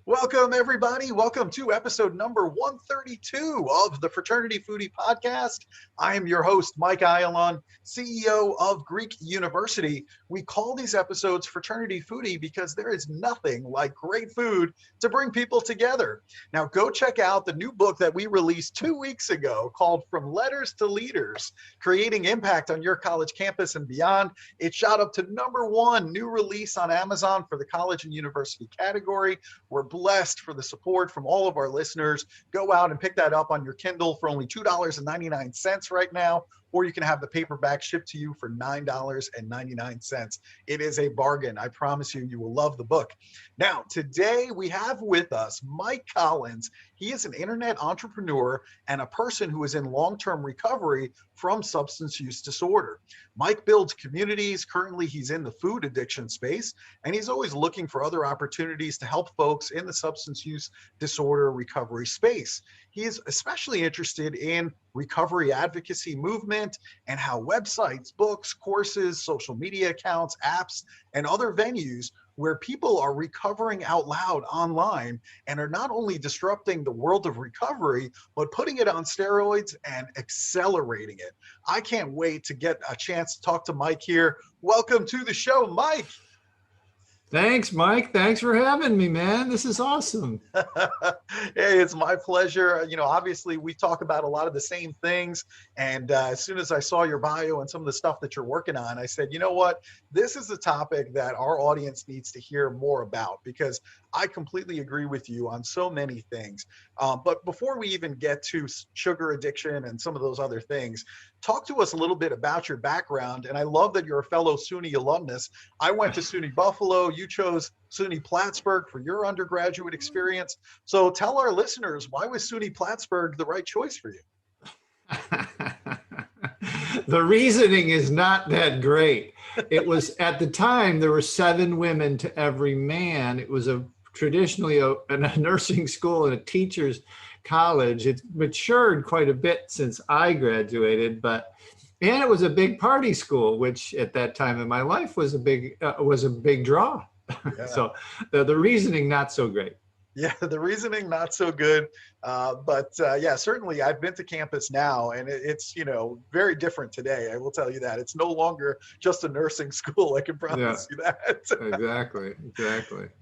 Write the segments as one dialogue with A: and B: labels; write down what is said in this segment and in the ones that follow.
A: Welcome, everybody. Welcome to episode number 132 of the Fraternity Foodie Podcast. I am your host, Mike Ayalon, CEO of Greek University. We call these episodes Fraternity Foodie because there is nothing like great food to bring people together. Now, go check out the new book that we released 2 weeks ago called From Letters to Leaders, Creating Impact on Your College Campus and Beyond. It shot up to #1 new release on Amazon for the college and university category. We're blessed for the support from all of our listeners. Go out and pick that up on your Kindle for only $2.99 right now, or you can have the paperback shipped to you for $9.99. It is a bargain. I promise you, you will love the book. Now, today we have with us Mike Collins. He is an internet entrepreneur and a person who is in long-term recovery from substance use disorder. Mike builds communities. Currently, he's in the food addiction space, and he's always looking for other opportunities to help folks in the substance use disorder recovery space. He is especially interested in recovery advocacy movement and how websites, books, courses, social media accounts, apps, and other venues where people are recovering out loud online and are not only disrupting the world of recovery, but putting it on steroids and accelerating it. I can't wait to get a chance to talk to Mike here. Welcome to the show, Mike.
B: Thanks, Mike. Thanks for having me, man. This is awesome.
A: Hey, it's my pleasure. You know, obviously we talk about a lot of the same things. And as soon as I saw your bio and some of the stuff that you're working on, I said, you know what, this is a topic that our audience needs to hear more about, because I completely agree with you on so many things. But before we even get to sugar addiction and some of those other things, talk to us a little bit about your background. And I love that you're a fellow SUNY alumnus. I went to SUNY Buffalo. You chose SUNY Plattsburg for your undergraduate experience. So tell our listeners, why was SUNY Plattsburg the right choice for you?
B: The reasoning is not that great. It was, at the time, there were 7 women to every man. It was traditionally a nursing school and a teacher's college. It's matured quite a bit since I graduated, and it was a big party school, which at that time in my life was a big draw. Yeah. So the reasoning not so great.
A: Yeah, the reasoning not so good, but yeah, certainly I've been to campus now, and it's, you know, very different today. I will tell you that it's no longer just a nursing school. I can promise you that.
B: Exactly.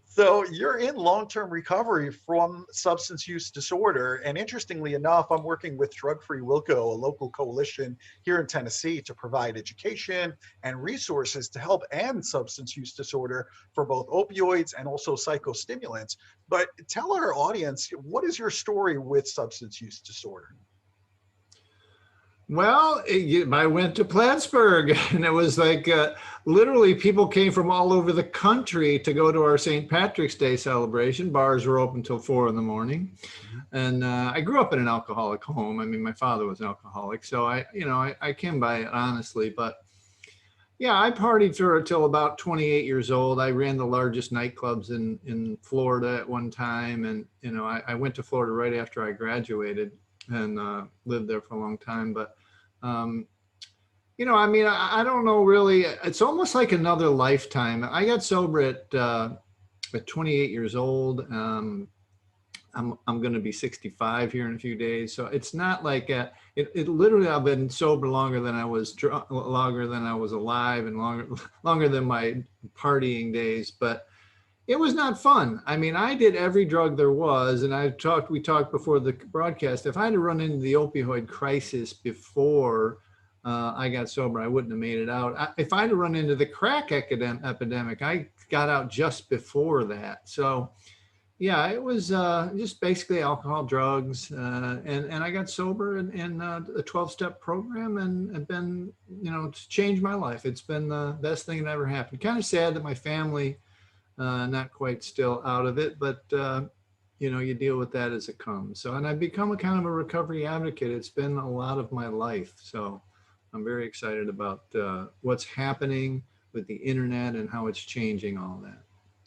A: So you're in long-term recovery from substance use disorder. And interestingly enough, I'm working with Drug Free Wilco, a local coalition here in Tennessee, to provide education and resources to help end substance use disorder for both opioids and also psychostimulants. But tell our audience, what is your story with substance use disorder?
B: Well, I went to Plattsburg, and it was like literally people came from all over the country to go to our St. Patrick's Day celebration. Bars were open till 4 in the morning. And I grew up in an alcoholic home. I mean, my father was an alcoholic, so I came by it honestly. But yeah, I partied till about 28 years old. I ran the largest nightclubs in Florida at one time. And, I went to Florida right after I graduated and lived there for a long time. But I don't know really. It's almost like another lifetime. I got sober at 28 years old. I'm going to be 65 here in a few days. So it's not like it literally, I've been sober longer than I was alive, and longer than my partying days. But it was not fun. I mean, I did every drug there was, and we talked before the broadcast. If I had run into the opioid crisis before I got sober, I wouldn't have made it out. If I'd run into the crack epidemic, I got out just before that. So yeah, it was just basically alcohol, drugs, and I got sober in a 12-step program, and been, it's changed my life. It's been the best thing that ever happened. Kind of sad that my family not quite still out of it, but you deal with that as it comes. So, and I've become a kind of a recovery advocate. It's been a lot of my life. So I'm very excited about what's happening with the internet and how it's changing all that.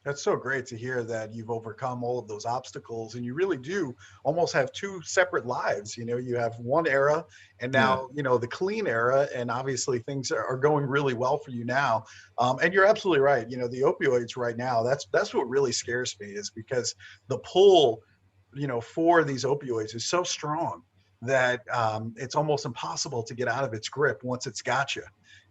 A: That's so great to hear that you've overcome all of those obstacles, and you really do almost have two separate lives. You know, you have one era and
B: Yeah.
A: now, the clean era, and obviously things are going really well for you now. And you're absolutely right. You know, the opioids right now, that's what really scares me, is because the pull, for these opioids is so strong that it's almost impossible to get out of its grip once it's got you.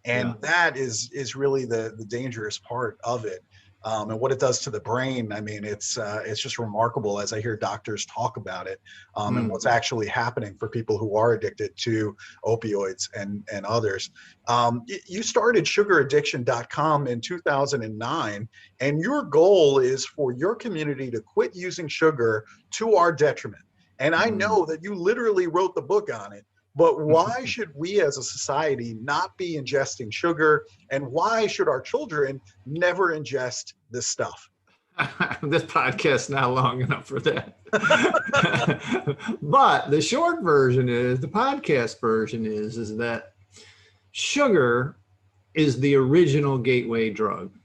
B: Yeah.
A: And that is really the dangerous part of it. And what it does to the brain. I mean, it's just remarkable as I hear doctors talk about it, and what's
B: Mhm.
A: actually happening for people who are addicted to opioids and others. You started sugaraddiction.com in 2009, and your goal is for your community to quit using sugar to our detriment. And I
B: Mm.
A: know that you literally wrote the book on it. But why should we as a society not be ingesting sugar? And why should our children never ingest this stuff?
B: This podcast not long enough for that. But the short version is, the podcast version is that sugar is the original gateway drug.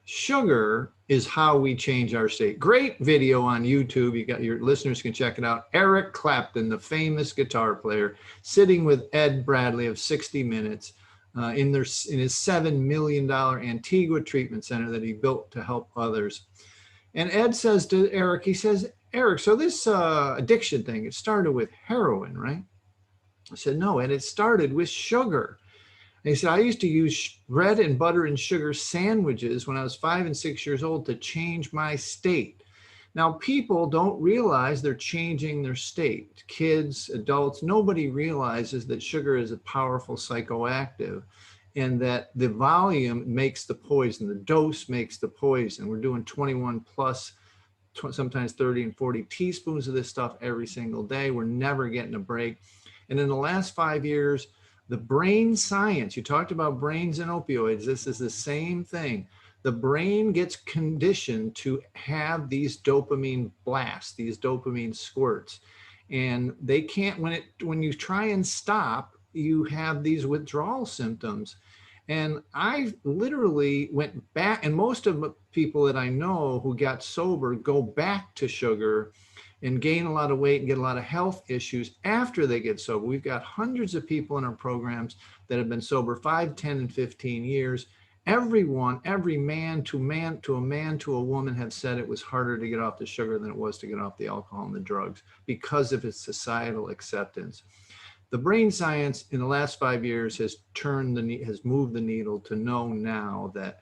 B: Sugar is how we change our state. Great video on YouTube. You got, your listeners can check it out. Eric Clapton, the famous guitar player, sitting with Ed Bradley of 60 Minutes in his $7 million Antigua treatment center that he built to help others. And Ed says to Eric, he says, Eric, so this addiction thing, it started with heroin, right? I said, no, Ed, it started with sugar. And he said, I used to use bread and butter and sugar sandwiches when I was 5 and 6 years old to change my state. Now, people don't realize they're changing their state. Kids, adults, nobody realizes that sugar is a powerful psychoactive and that the volume makes the poison. The dose makes the poison. We're doing 21 plus, sometimes 30 and 40 teaspoons of this stuff every single day. We're never getting a break. And in the last 5 years, the brain science, you talked about brains and opioids. This is the same thing. The brain gets conditioned to have these dopamine blasts, these dopamine squirts. And they can't, when you try and stop, you have these withdrawal symptoms. And I literally went back, and most of the people that I know who got sober go back to sugar and gain a lot of weight and get a lot of health issues after they get sober. We've got hundreds of people in our programs that have been sober 5, 10, and 15 years. Everyone, every man to a woman have said it was harder to get off the sugar than it was to get off the alcohol and the drugs because of its societal acceptance. The brain science in the last 5 years has moved the needle to know now that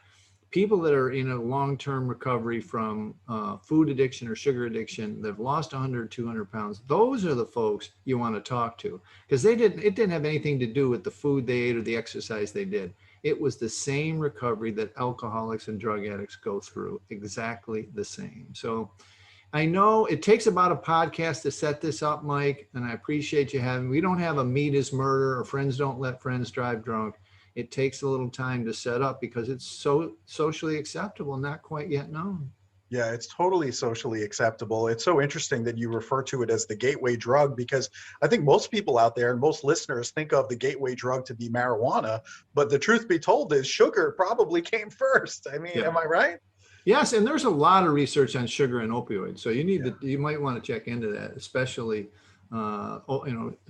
B: people that are in a long-term recovery from food addiction or sugar addiction, they've lost 100, 200 pounds. Those are the folks you want to talk to, because it didn't have anything to do with the food they ate or the exercise they did. It was the same recovery that alcoholics and drug addicts go through, exactly the same. So I know it takes about a podcast to set this up, Mike, and I appreciate you having, we don't have a meat is murder or friends don't let friends drive drunk. It takes a little time to set up because it's so socially acceptable, not quite yet known.
A: Yeah, it's totally socially acceptable. It's so interesting that you refer to it as the gateway drug, because I think most people out there and most listeners think of the gateway drug to be marijuana, but the truth be told is sugar probably came first. I mean,
B: Yeah.
A: am I right?
B: Yes, and there's a lot of research on sugar and opioids, so
A: Yeah.
B: you might want to check into that, especially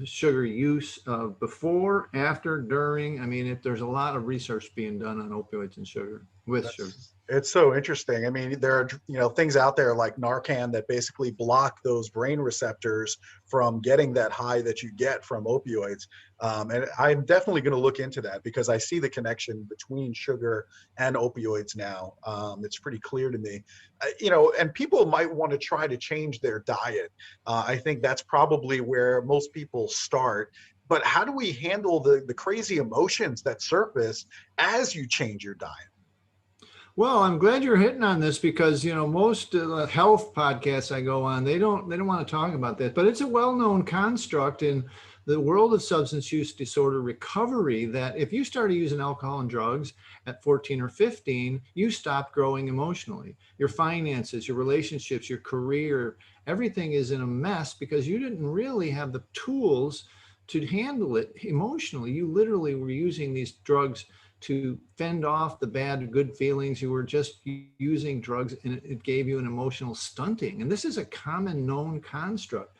B: sugar use before, after, during. I mean, if there's a lot of research being done on opioids and sugar with sugar.
A: It's so interesting. I mean, there are, things out there like Narcan that basically block those brain receptors from getting that high that you get from opioids. And I'm definitely going to look into that because I see the connection between sugar and opioids now. It's pretty clear to me, and people might want to try to change their diet. I think that's probably where most people start. But how do we handle the crazy emotions that surface as you change your diet?
B: Well, I'm glad you're hitting on this because most health podcasts I go on, they don't want to talk about that, but it's a well-known construct in the world of substance use disorder recovery that if you started using alcohol and drugs at 14 or 15, you stopped growing emotionally. Your finances, your relationships, your career, everything is in a mess because you didn't really have the tools to handle it emotionally. You literally were using these drugs to fend off the bad, good feelings. You were just using drugs, and it gave you an emotional stunting. And this is a common known construct.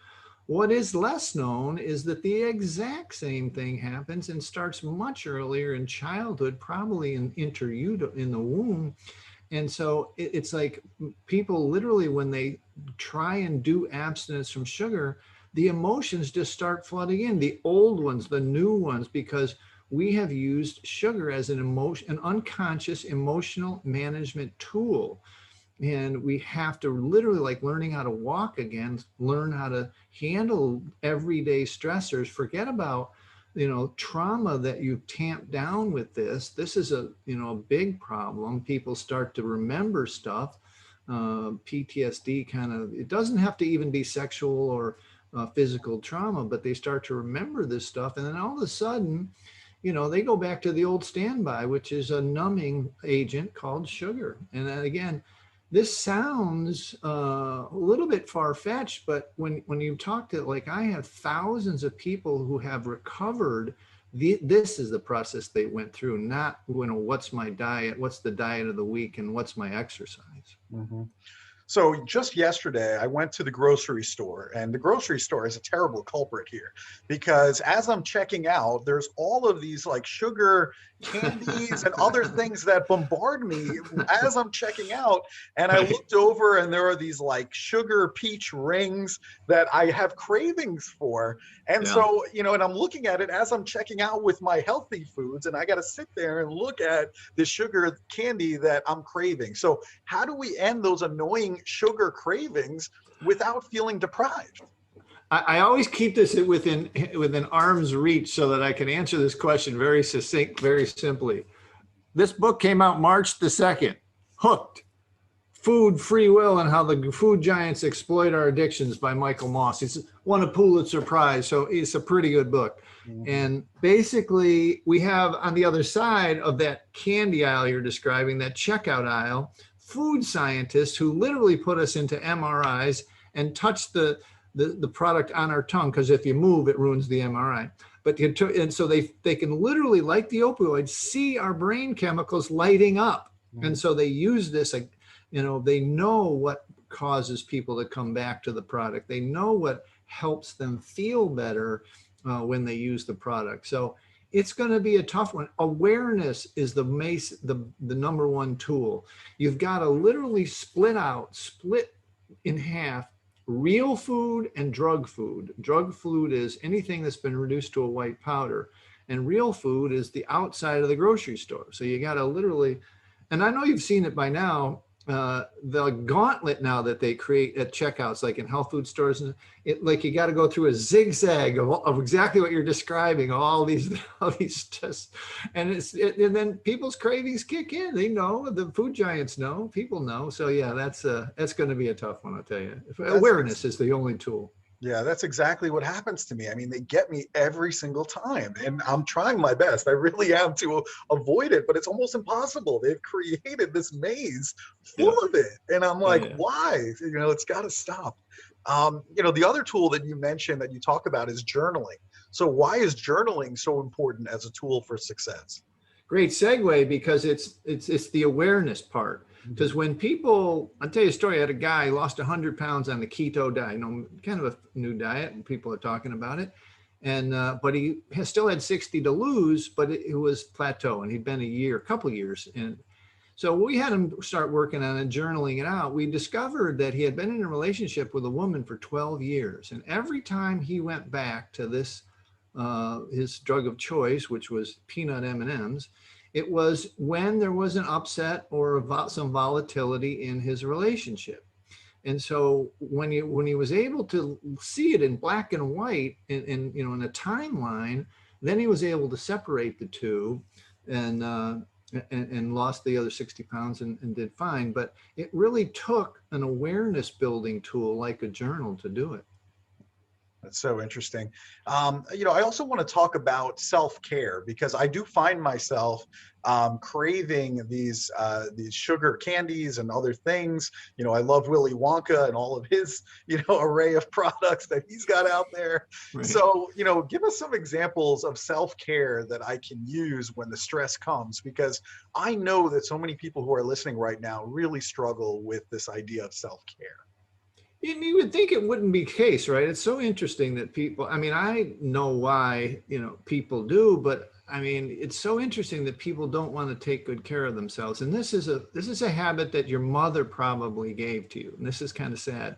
B: What is less known is that the exact same thing happens and starts much earlier in childhood, probably in the womb. And so it's like people literally, when they try and do abstinence from sugar, the emotions just start flooding in, the old ones, the new ones, because we have used sugar as an unconscious emotional management tool. And we have to literally, like learning how to walk again, learn how to handle everyday stressors, forget about, trauma that you tamp down with this. This is a big problem. People start to remember stuff. PTSD it doesn't have to even be sexual or physical trauma, but they start to remember this stuff. And then all of a sudden, they go back to the old standby, which is a numbing agent called sugar. And then again, this sounds a little bit far-fetched, but when you talk to, like, I have thousands of people who have recovered, this is the process they went through, not, what's my diet, what's the diet of the week, and what's my exercise.
A: Mm-hmm. So just yesterday, I went to the grocery store, and the grocery store is a terrible culprit here, because as I'm checking out, there's all of these like sugar candies and other things that bombard me as I'm checking out. And I looked over, and there are these like sugar peach rings that I have cravings for. And so, and I'm looking at it as I'm checking out with my healthy foods, and I got to sit there and look at the sugar candy that I'm craving. So how do we end those annoying sugar cravings without feeling deprived?
B: I always keep this within arm's reach so that I can answer this question very succinct, very simply. This book came out March the 2nd, Hooked, Food, Free Will, and How the Food Giants Exploit Our Addictions by Michael Moss. It's won a Pulitzer Prize, so it's a pretty good book. Mm-hmm. And basically, we have on the other side of that candy aisle you're describing, that checkout aisle, food scientists who literally put us into MRIs and touch the product on our tongue, because if you move, it ruins the MRI. And so they can literally, like the opioids, see our brain chemicals lighting up. Mm-hmm. And so they use this, they know what causes people to come back to the product. They know what helps them feel better when they use the product. So it's going to be a tough one. Awareness is the number one tool. You've got to literally split in half real food and drug food. Drug food is anything that's been reduced to a white powder, and real food is the outside of the grocery store. So you got to literally, and I know you've seen it by now, the gauntlet now that they create at checkouts, like in health food stores, and like you got to go through a zigzag of exactly what you're describing, all these tests, and and then people's cravings kick in. They know, the food giants know, people know. So yeah, that's going to be a tough one, I'll tell you. Awareness is the only tool.
A: Yeah, that's exactly what happens to me. I mean, they get me every single time, and I'm trying my best. I really am to avoid it, but it's almost impossible. They've created this maze full of it, and I'm like, why? It's got to stop. The other tool that you mentioned that you talk about is journaling. So why is journaling so important as a tool for success?
B: Great segue, because it's the awareness part. Because when people, I'll tell you a story. I had a guy lost 100 pounds on the keto diet, kind of a new diet, and people are talking about it. And but he still had 60 to lose, but it was plateau, and he'd been a couple of years. And so we had him start working on it, journaling it out. We discovered that he had been in a relationship with a woman for 12 years. And every time he went back to this, his drug of choice, which was peanut M&Ms, it was when there was an upset or some volatility in his relationship. And so when he was able to see it in black and white in a timeline, then he was able to separate the two and lost the other 60 pounds and did fine. But it really took an awareness building tool like a journal to do it.
A: That's so interesting. I also want to talk about self-care because I do find myself craving these sugar candies and other things. I love Willy Wonka and all of his, array of products that he's got out there.
B: Right.
A: So, give us some examples of self-care that I can use when the stress comes, because I know that so many people who are listening right now really struggle with this idea of self-care.
B: You would think it wouldn't be the case, right? It's so interesting that people, I mean, I know why, people do, but I mean, it's so interesting that people don't want to take good care of themselves. And this is a habit that your mother probably gave to you. And this is kind of sad.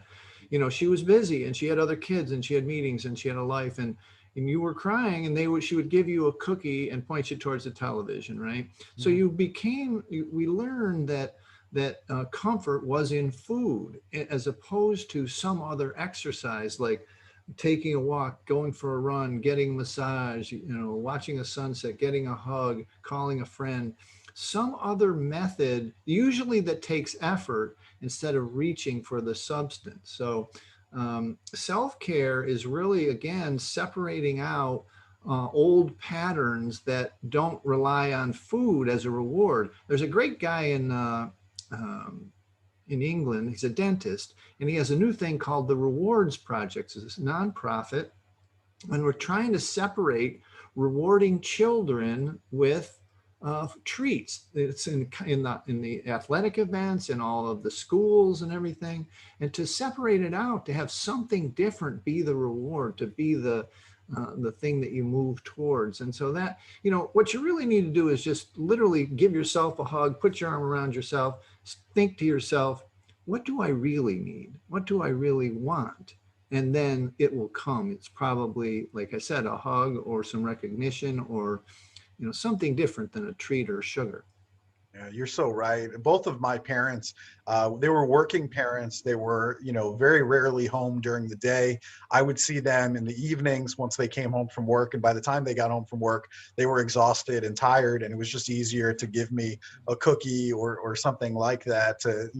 B: She was busy and she had other kids and she had meetings and she had a life, and you were crying, and she would give you a cookie and point you towards the television, right? So we learned that comfort was in food, as opposed to some other exercise like taking a walk, going for a run, getting a massage, watching a sunset, getting a hug, calling a friend, some other method, usually that takes effort instead of reaching for the substance. So self-care is really, again, separating out old patterns that don't rely on food as a reward. There's a great guy in England. He's a dentist, and he has a new thing called the Rewards Project. It's a nonprofit, and we're trying to separate rewarding children with treats. It's in the athletic events and all of the schools and everything, and to separate it out, to have something different be the reward, to be the thing that you move towards. And so that, what you really need to do is just literally give yourself a hug, put your arm around yourself, think to yourself, what do I really need? What do I really want? And then it will come. It's probably, like I said, a hug or some recognition, or, something different than a treat or sugar.
A: Yeah, you're so right. Both of my parents, they were working parents. They were, very rarely home during the day. I would see them in the evenings once they came home from work. And by the time they got home from work, they were exhausted and tired. And it was just easier to give me a cookie or something like that to,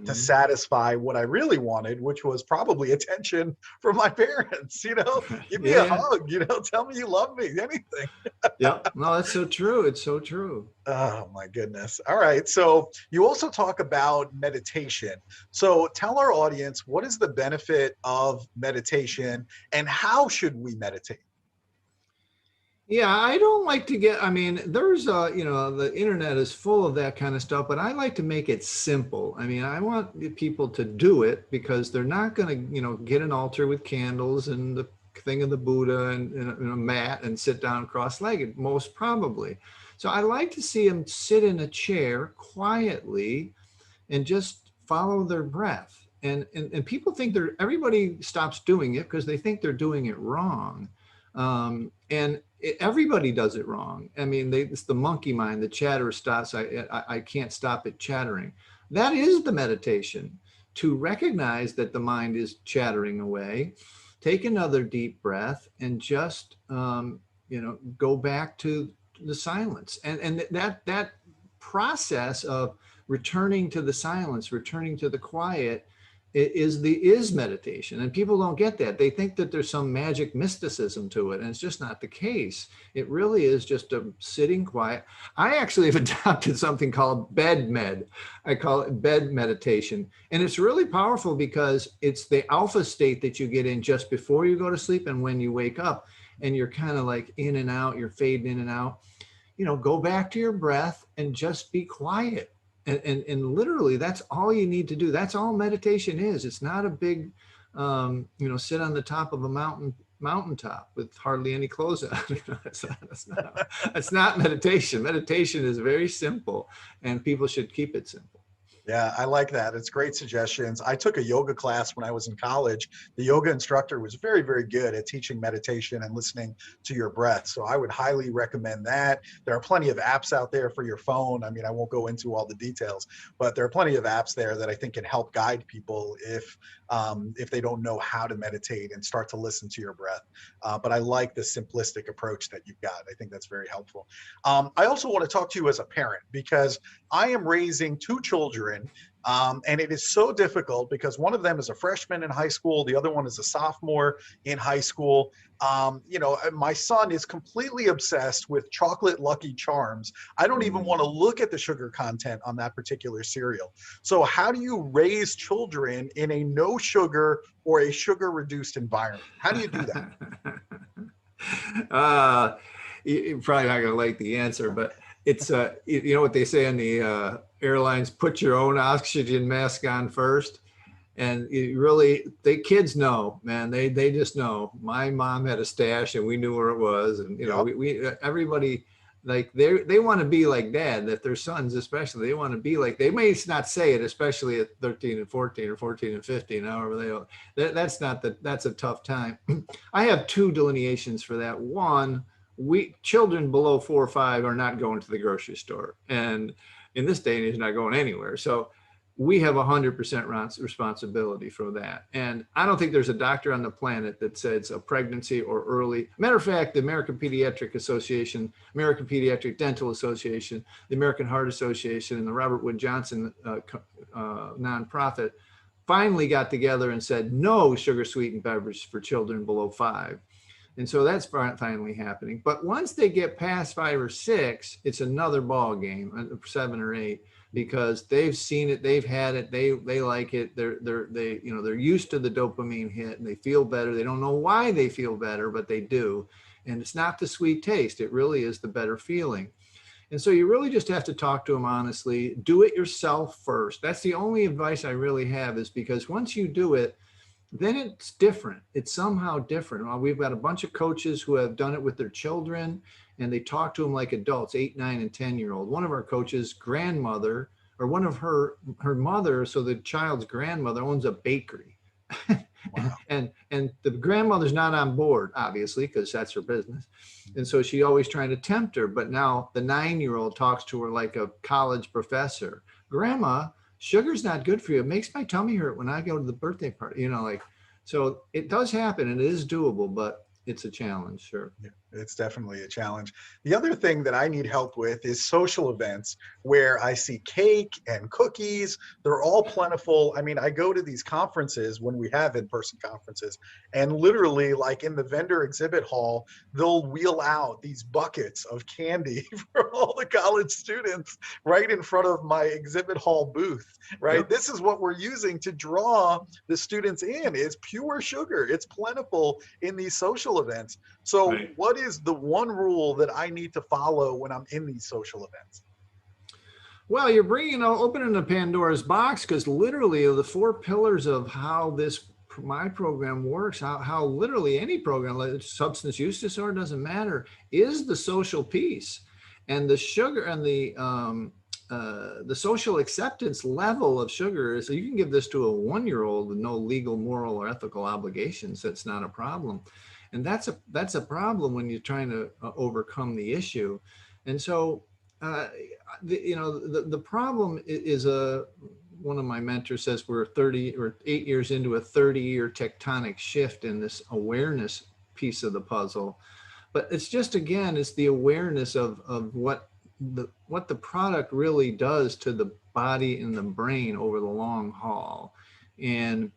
A: to satisfy what I really wanted, which was probably attention from my parents. Give me a hug, tell me you love me, anything.
B: Yeah, no, that's so true. It's so true.
A: Oh my goodness. All right. So you also talk about meditation. So tell our audience, what is the benefit of meditation and how should we meditate?
B: Yeah, I don't like to get, I mean, there's the internet is full of that kind of stuff, but I like to make it simple. I mean, I want people to do it because they're not going to, get an altar with candles and the thing of the Buddha and a mat and sit down cross-legged, most probably. So I like to see them sit in a chair quietly and just follow their breath. And people think everybody stops doing it because they think they're doing it wrong. Everybody does it wrong. I mean, it's the monkey mind, the chatter stops. I can't stop it chattering. That is the meditation, to recognize that the mind is chattering away. Take another deep breath and just, go back to the silence. And that process of returning to the silence, returning to the quiet is meditation. And people don't get that. They think that there's some magic mysticism to it, and it's just not the case. It really is just a sitting quiet. I actually have adopted something called bed med. I call it bed meditation. And it's really powerful because it's the alpha state that you get in just before you go to sleep and when you wake up, and you're kind of like in and out, you're fading in and out. Go back to your breath and just be quiet. And literally, that's all you need to do. That's all meditation is. It's not a big, sit on the top of a mountaintop with hardly any clothes on. That's not meditation. Meditation is very simple, and people should keep it simple.
A: Yeah, I like that. It's great suggestions. I took a yoga class when I was in college. The yoga instructor was very, very good at teaching meditation and listening to your breath. So I would highly recommend that. There are plenty of apps out there for your phone. I mean, I won't go into all the details, but there are plenty of apps there that I think can help guide people if they don't know how to meditate and start to listen to your breath. But I like the simplistic approach that you've got. I think that's very helpful. I also want to talk to you as a parent because I am raising two children children. And it is so difficult because one of them is a freshman in high school. The other one is a sophomore in high school. My son is completely obsessed with chocolate Lucky Charms. I don't even want to look at the sugar content on that particular cereal. So how do you raise children in a no sugar or a sugar reduced environment? How do you do that?
B: You're probably not going to like the answer, but it's, you know what they say on the airlines, put your own oxygen mask on first. And the kids know, man, they just know. My mom had a stash and we knew where it was. And, everybody, like they want to be like dad, that their sons, especially, they want to be like, they may not say it, especially at 13 and 14 or 14 and 15, however that's a tough time. I have two delineations for that. One, children below 4 or 5 are not going to the grocery store. And in this day and age, not going anywhere. So we have 100% responsibility for that. And I don't think there's a doctor on the planet that says a pregnancy or early. Matter of fact, the American Pediatric Association, American Pediatric Dental Association, the American Heart Association, and the Robert Wood Johnson nonprofit finally got together and said no sugar sweetened beverage for children below 5. And so that's finally happening. But once they get past 5 or 6, it's another ball game, 7 or 8. Because they've seen it, they've had it, they like it, they're used to the dopamine hit and they feel better. They don't know why they feel better, but they do. And it's not the sweet taste, it really is the better feeling. And so you really just have to talk to them honestly, do it yourself first. That's the only advice I really have, is because once you do it, then it's different. It's somehow different. Well, we've got a bunch of coaches who have done it with their children, and they talk to them like adults, 8, 9, and 10-year-old. One of our coaches' grandmother, or one of her mother, so the child's grandmother, owns a bakery. Wow. and the grandmother's not on board, obviously, because that's her business. And so she always trying to tempt her. But now the 9-year-old talks to her like a college professor. Grandma, sugar's not good for you. It makes my tummy hurt when I go to the birthday party, so it does happen and it is doable, but it's a challenge, sure.
A: Yeah, it's definitely a challenge. The other thing that I need help with is social events where I see cake and cookies. They're all plentiful. I mean, I go to these conferences when we have in-person conferences, and literally, like in the vendor exhibit hall, they'll wheel out these buckets of candy for all the college students right in front of my exhibit hall booth, right? Yep. This is what we're using to draw the students in. It's pure sugar. It's plentiful in these social events. So right. What is the one rule that I need to follow when I'm in these social events?
B: Well, you're opening a Pandora's box, because literally the 4 pillars of how my program works, how literally any program, like substance use disorder, doesn't matter, is the social piece. And the sugar and the social acceptance level of sugar is, so you can give this to a 1-year-old with no legal, moral, or ethical obligations. That's not a problem. And that's a problem when you're trying to overcome the issue. And so, the problem is one of my mentors says we're 8 years into a 30-year tectonic shift in this awareness piece of the puzzle. But it's just, again, it's the awareness of what the product really does to the body and the brain over the long haul. And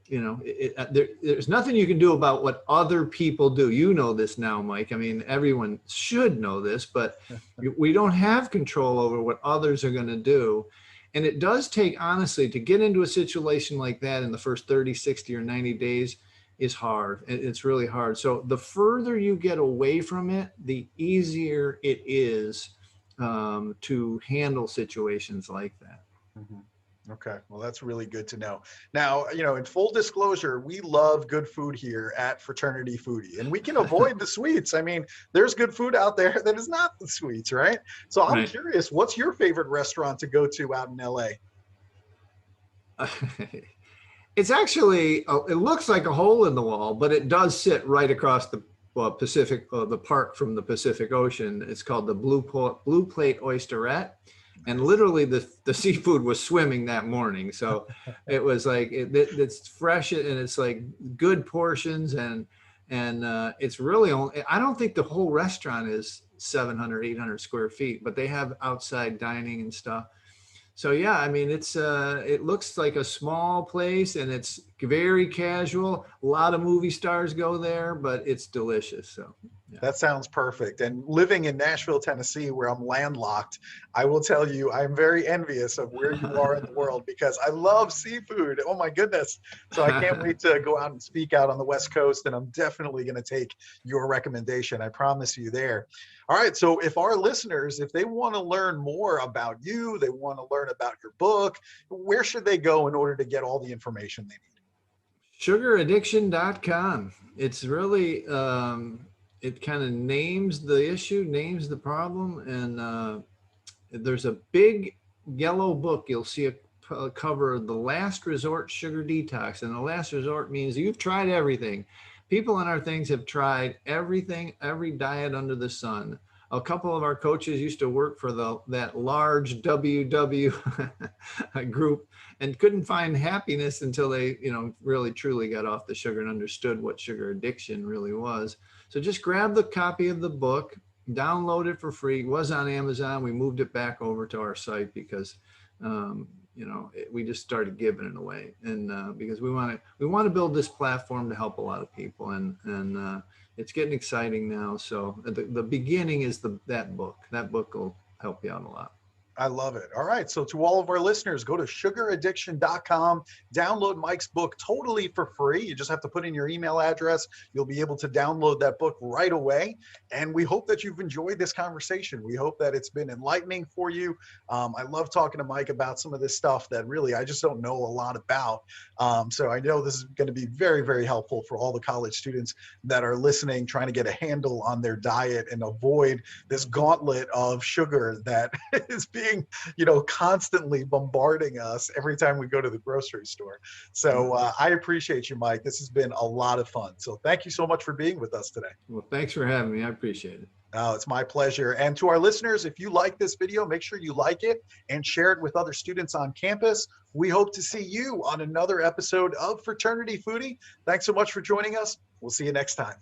B: there's nothing you can do about what other people do. You know this now, Mike. I mean, everyone should know this, but we don't have control over what others are going to do. And it does take, honestly, to get into a situation like that in the first 30, 60, or 90 days is hard. It's really hard. So the further you get away from it, the easier it is to handle situations like that.
A: Mm-hmm. Okay, well, that's really good to know. Now, in full disclosure, we love good food here at Fraternity Foodie, and we can avoid the sweets. I mean, there's good food out there that is not the sweets, right? So I'm curious, what's your favorite restaurant to go to out in LA?
B: It's actually, it looks like a hole in the wall, but it does sit right across the Pacific, the park from the Pacific Ocean. It's called the Blue Plate Oysterette. And literally the seafood was swimming that morning. So it was like, it's fresh and it's like good portions. And it's really only, I don't think the whole restaurant is 700, 800 square feet, but they have outside dining and stuff. So yeah, I mean, it looks like a small place and it's very casual. A lot of movie stars go there, but it's delicious. So yeah.
A: That sounds perfect. And living in Nashville, Tennessee, where I'm landlocked, I will tell you, I'm very envious of where you are in the world because I love seafood. Oh my goodness. So I can't wait to go out and speak out on the West Coast. And I'm definitely going to take your recommendation. I promise you there. All right. So if our listeners, if they want to learn more about you, they want to learn about your book, where should they go in order to get all the information they need?
B: Sugaraddiction.com. It's really, it kind of names the issue, names the problem. And there's a big yellow book. You'll see a cover of The Last Resort Sugar Detox. And the last resort means you've tried everything. People in our things have tried everything, every diet under the sun. A couple of our coaches used to work for that large WW group and couldn't find happiness until they, really truly got off the sugar and understood what sugar addiction really was. So just grab the copy of the book, download it for free. It was on Amazon. We moved it back over to our site because, we just started giving it away, and because we want to build this platform to help a lot of people, and it's getting exciting now. So the beginning is that book. That book will help you out a lot.
A: I love it. All right. So to all of our listeners, go to sugaraddiction.com, download Mike's book totally for free. You just have to put in your email address. You'll be able to download that book right away. And we hope that you've enjoyed this conversation. We hope that it's been enlightening for you. I love talking to Mike about some of this stuff that really I just don't know a lot about. So I know this is going to be very, very helpful for all the college students that are listening, trying to get a handle on their diet and avoid this gauntlet of sugar that is being constantly bombarding us every time we go to the grocery store. So I appreciate you, Mike. This has been a lot of fun. So thank you so much for being with us today.
B: Well, thanks for having me. I appreciate it.
A: Oh, it's my pleasure. And to our listeners, if you like this video, make sure you like it and share it with other students on campus. We hope to see you on another episode of Fraternity Foodie. Thanks so much for joining us. We'll see you next time.